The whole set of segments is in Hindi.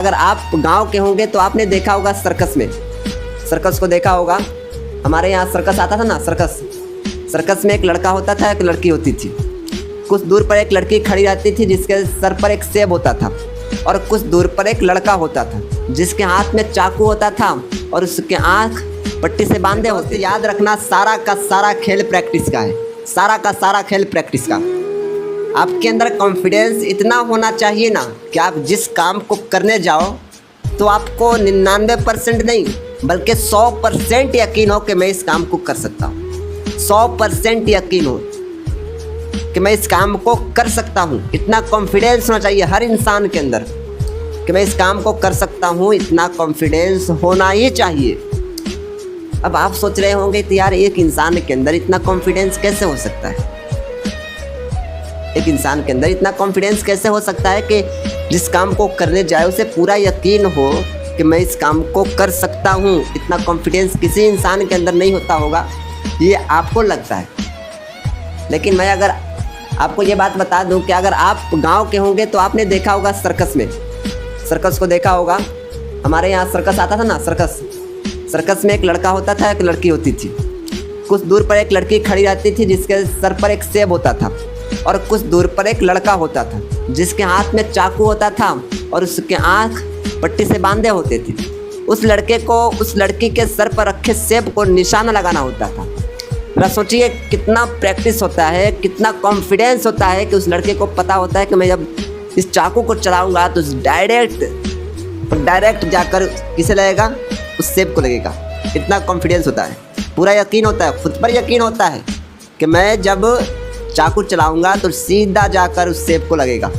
अगर आप गांव के होंगे तो आपने देखा होगा सर्कस में, सर्कस को देखा होगा। हमारे यहाँ सर्कस आता था ना, सर्कस में एक लड़का होता था, एक लड़की होती थी। कुछ दूर पर एक लड़की खड़ी रहती थी जिसके सर पर एक सेब होता था, और कुछ दूर पर एक लड़का होता था जिसके हाथ में चाकू होता था और उसके आँख पट्टी से बांधे होते। याद रखना, सारा का सारा खेल प्रैक्टिस का है, सारा का सारा खेल प्रैक्टिस का। आपके अंदर कॉन्फिडेंस इतना होना चाहिए ना कि आप जिस काम को करने जाओ तो आपको 99% नहीं बल्कि 100% यकीन हो कि मैं इस काम को कर सकता हूँ। 100% यकीन हो कि मैं इस काम को कर सकता हूँ। इतना कॉन्फिडेंस होना चाहिए हर इंसान के अंदर कि मैं इस काम को कर सकता हूँ। इतना कॉन्फिडेंस होना ही चाहिए। अब आप सोच रहे होंगे तो यार एक इंसान के अंदर इतना कॉन्फिडेंस कैसे हो सकता है, एक इंसान के अंदर इतना कॉन्फिडेंस कैसे हो सकता है कि जिस काम को करने जाए उसे पूरा यकीन हो कि मैं इस काम को कर सकता हूँ। इतना कॉन्फिडेंस किसी इंसान के अंदर नहीं होता होगा, ये आपको लगता है। लेकिन मैं अगर आपको ये बात बता दूं कि अगर आप गांव के होंगे तो आपने देखा होगा सर्कस में, सर्कस को देखा होगा। हमारे यहाँ सर्कस आता था ना, सर्कस में एक लड़का होता था, एक लड़की होती थी। कुछ दूर पर एक लड़की खड़ी रहती थी जिसके सर पर एक सेब होता था, और कुछ दूर पर एक लड़का होता था जिसके हाथ में चाकू होता था और उसके आँख पट्टी से बांधे होते थे। उस लड़के को उस लड़की के सर पर रखे सेब को निशाना लगाना होता था। जरा सोचिए कितना प्रैक्टिस होता है, कितना कॉन्फिडेंस होता है कि उस लड़के को पता होता है कि मैं जब इस चाकू को चलाऊंगा तो डायरेक्ट जाकर किसे लगेगा, उस सेब को लगेगा। इतना कॉन्फिडेंस होता है, पूरा यकीन होता है, खुद पर यकीन होता है कि मैं जब चाकू चलाऊंगा तो सीधा जाकर उस सेब को लगेगा।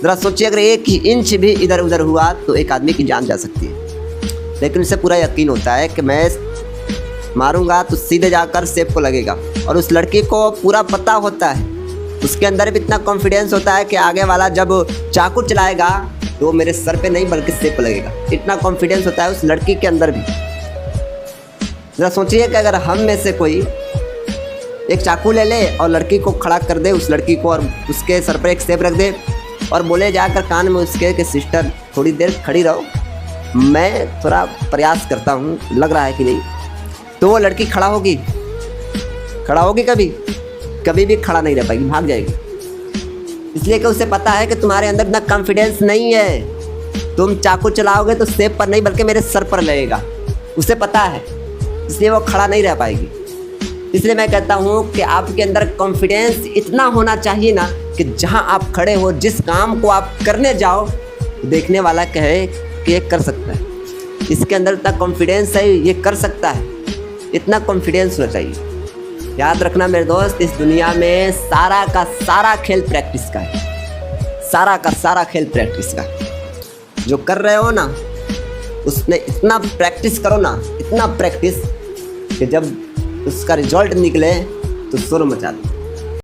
ज़रा सोचिए अगर एक ही इंच भी इधर उधर हुआ तो एक आदमी की जान जा सकती है। लेकिन उसे पूरा यकीन होता है कि मैं मारूंगा तो सीधे जाकर सेब को लगेगा। और उस लड़की को पूरा पता होता है, उसके अंदर भी इतना कॉन्फिडेंस होता है कि आगे वाला जब चाकू चलाएगा तो वो मेरे सर पे नहीं बल्कि सेब पे लगेगा। इतना कॉन्फिडेंस होता है उस लड़की के अंदर भी। ज़रा सोचिए कि अगर हम में से कोई एक चाकू ले ले और लड़की को खड़ा कर दे, उस लड़की को, और उसके सर पर एक सेब रख दे और बोले जाकर कान में उसके कि सिस्टर थोड़ी देर खड़ी रहो, मैं थोड़ा प्रयास करता हूँ, लग रहा है कि नहीं, तो वो लड़की खड़ा होगी कभी भी खड़ा नहीं रह पाएगी, भाग जाएगी। इसलिए कि उसे पता है कि तुम्हारे अंदर इतना कॉन्फिडेंस नहीं है। तुम चाकू चलाओगे तो सेब पर नहीं बल्कि मेरे सर पर लगेगा, उसे पता है, इसलिए वो खड़ा नहीं रह पाएगी। इसलिए मैं कहता हूँ कि आपके अंदर कॉन्फिडेंस इतना होना चाहिए ना कि जहाँ आप खड़े हो, जिस काम को आप करने जाओ, देखने वाला कहे कि ये कर सकता है, इसके अंदर इतना कॉन्फिडेंस है, ये कर सकता है। इतना कॉन्फिडेंस होना चाहिए। याद रखना मेरे दोस्त, इस दुनिया में सारा का सारा खेल प्रैक्टिस का है, सारा का सारा खेल प्रैक्टिस का। जो कर रहे हो ना उसमें इतना प्रैक्टिस करो ना, इतना प्रैक्टिस कि जब उसका रिजल्ट निकले तो शोर मचा दो।